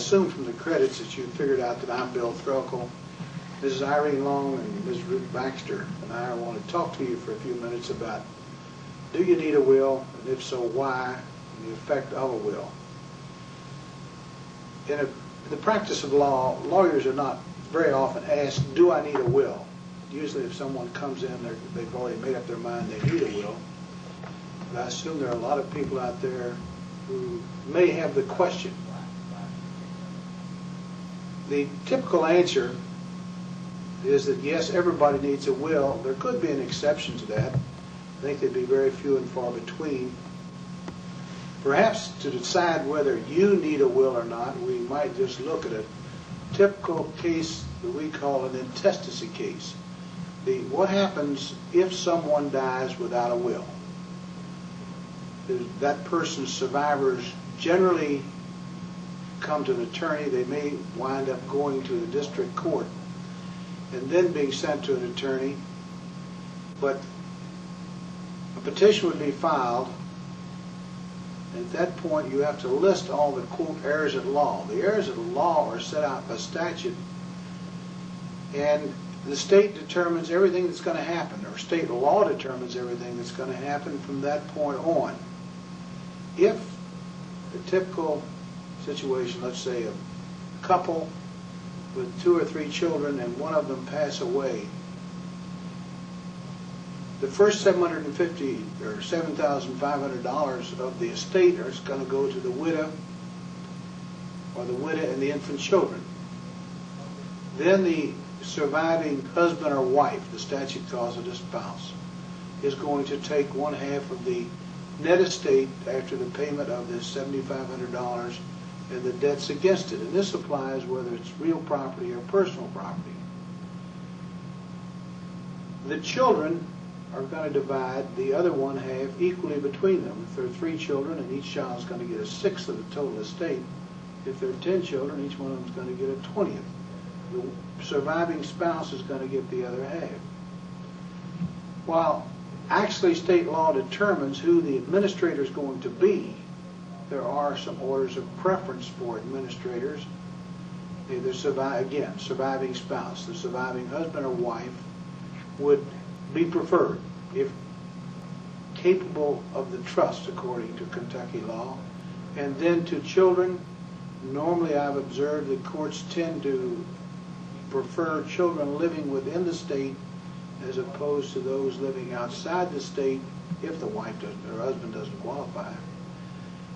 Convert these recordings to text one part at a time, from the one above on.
assume from the credits that you figured out that I'm Bill Threlkel. Mrs. Irene Long and Ms. Ruth Baxter and I want to talk to you for a few minutes about, do you need a will, and if so, why, and the effect of a will. In the practice of law, lawyers are not very often asked, do I need a will? Usually if someone comes in, they've already made up their mind they need a will. But I assume there are a lot of people out there who may have the question. The typical answer is that yes, everybody needs a will. There could be an exception to that. I think they'd be very few and far between. Perhaps to decide whether you need a will or not, we might just look at a typical case that we call an intestacy case. What happens if someone dies without a will? That person's survivors generally come to an attorney. They may wind up going to the district court and then being sent to an attorney, but a petition would be filed. At that point, you have to list all the, quote, errors of law. The errors of the law are set out by statute, and the state determines everything that's going to happen, or state law determines everything that's going to happen from that point on. If the typical situation, let's say a couple with 2 or 3 children and one of them pass away, the first $750 or $7,500 of the estate is going to go to the widow or the widow and the infant children. Then the surviving husband or wife, the statute calls it a spouse, is going to take 1/2 of the net estate after the payment of this $7,500 and the debts against it. And this applies whether it's real property or personal property. The children are going to divide the other 1/2 equally between them. If there are 3 children, and each child is going to get 1/6 of the total estate. If there are 10 children, each one of them is going to get 1/20. The surviving spouse is going to get the other 1/2. While actually state law determines who the administrator is going to be, there are some orders of preference for administrators. The surviving spouse, the surviving husband or wife would be preferred if capable of the trust according to Kentucky law. And then to children, normally I've observed that courts tend to prefer children living within the state as opposed to those living outside the state if the wife doesn't or husband doesn't qualify.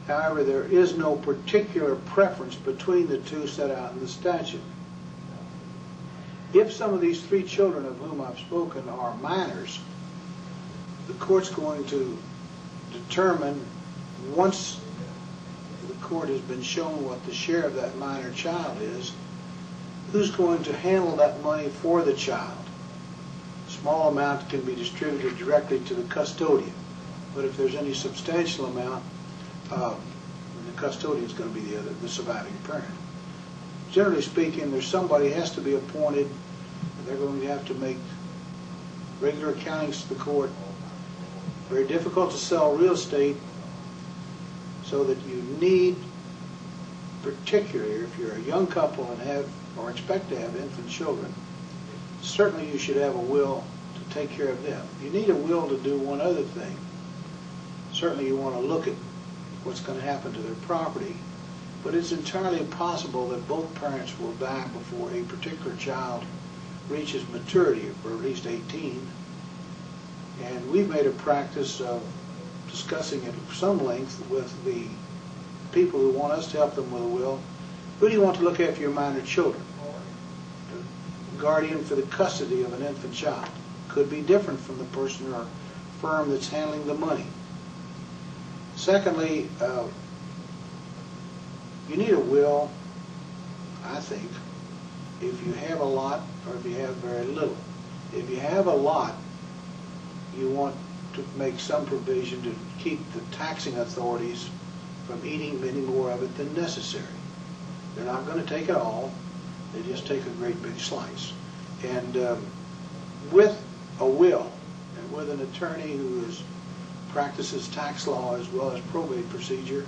However, there is no particular preference between the two set out in the statute. If some of these 3 children of whom I've spoken are minors, the court's going to determine, once the court has been shown what the share of that minor child is, who's going to handle that money for the child. A small amount can be distributed directly to the custodian, but if there's any substantial amount, the custodian is going to be the surviving parent. Generally speaking, there's somebody has to be appointed. They're going to have to make regular accountings to the court. Very difficult to sell real estate, so that you need, particularly if you're a young couple and have or expect to have infant children, certainly you should have a will to take care of them. You need a will to do one other thing. Certainly you want to look at what's going to happen to their property, but it's entirely possible that both parents will die before a particular child reaches maturity, or at least 18. And we've made a practice of discussing it at some length with the people who want us to help them with a will. Who do you want to look after your minor children? The guardian for the custody of an infant child could be different from the person or firm that's handling the money. Secondly, you need a will, I think, if you have a lot or if you have very little. If you have a lot, you want to make some provision to keep the taxing authorities from eating any more of it than necessary. They're not going to take it all. They just take a great big slice. And with a will and with an attorney who practices tax law as well as probate procedure,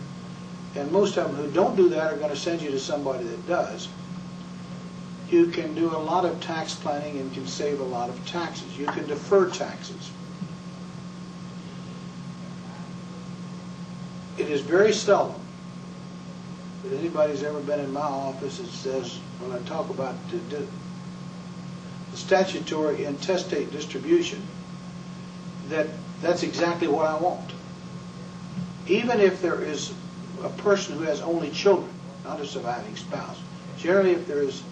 and most of them who don't do that are going to send you to somebody that does, you can do a lot of tax planning and can save a lot of taxes. You can defer taxes. It is very seldom that anybody's ever been in my office that says, when I talk about the statutory intestate distribution, that's exactly what I want. Even if there is a person who has only children, not a surviving spouse. Generally, if there is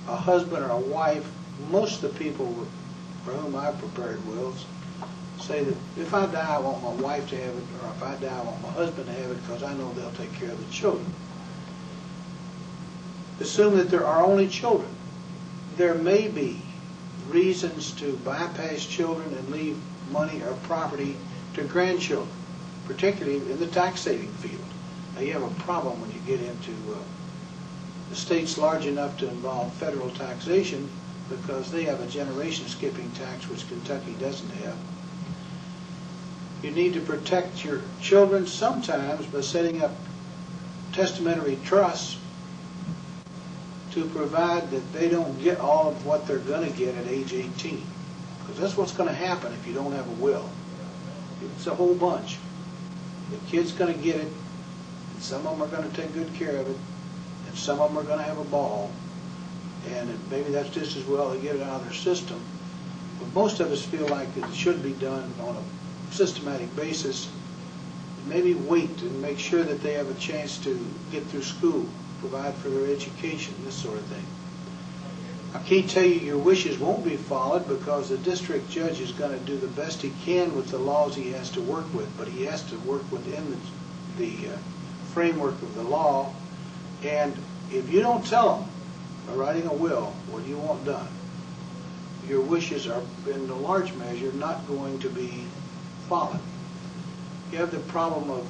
a husband or a wife, most of the people for whom I've prepared wills say that if I die, I want my wife to have it, or if I die, I want my husband to have it, because I know they'll take care of the children. Assume that there are only children. There may be reasons to bypass children and leave money or property to grandchildren, particularly in the tax saving field. Now you have a problem when you get into estates large enough to involve federal taxation, because they have a generation skipping tax which Kentucky doesn't have. You need to protect your children sometimes by setting up testamentary trusts to provide that they don't get all of what they're going to get at age 18. Because that's what's going to happen if you don't have a will. It's a whole bunch. The kid's going to get it, and some of them are going to take good care of it, and some of them are going to have a ball, and maybe that's just as well to get it out of their system. But most of us feel like it should be done on a systematic basis. Maybe wait and make sure that they have a chance to get through school, provide for their education, this sort of thing. I can't tell you your wishes won't be followed, because the district judge is going to do the best he can with the laws he has to work with, but he has to work within the framework of the law. And if you don't tell him by writing a will what you want done, your wishes are in a large measure not going to be followed. You have the problem of,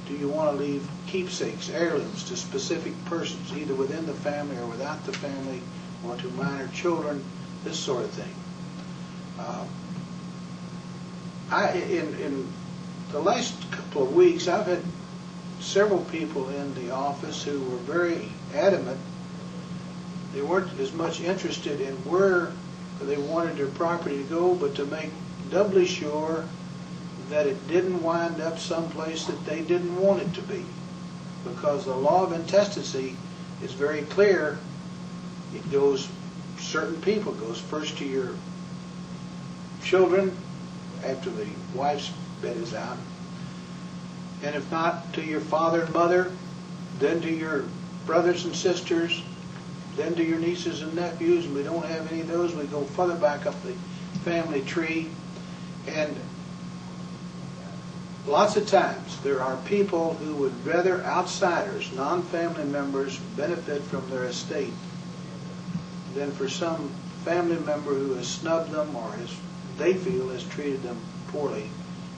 do you want to leave keepsakes, heirlooms to specific persons, either within the family or without the family, or to minor children, this sort of thing. In the last couple of weeks, I've had several people in the office who were very adamant. They weren't as much interested in where they wanted their property to go, but to make doubly sure that it didn't wind up someplace that they didn't want it to be. Because the law of intestacy is very clear. It goes, certain people, it goes first to your children after the wife's bed is out, and if not, to your father and mother, then to your brothers and sisters, then to your nieces and nephews, and we don't have any of those. We go further back up the family tree, and lots of times there are people who would rather outsiders, non-family members, benefit from their estate than for some family member who has snubbed them or they feel has treated them poorly.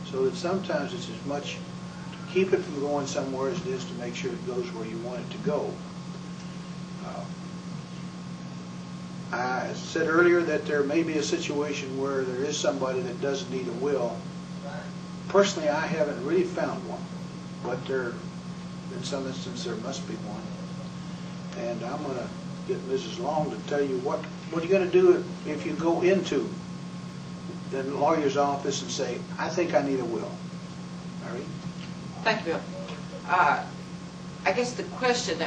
So that sometimes it's as much to keep it from going somewhere as it is to make sure it goes where you want it to go. I said earlier that there may be a situation where there is somebody that doesn't need a will. Personally, I haven't really found one, but there, in some instances, there must be one. And I'm going to get Mrs. Long to tell you what are you going to do if you go into the lawyer's office and say, I think I need a will. Mary? Thank you, Bill. I guess the question that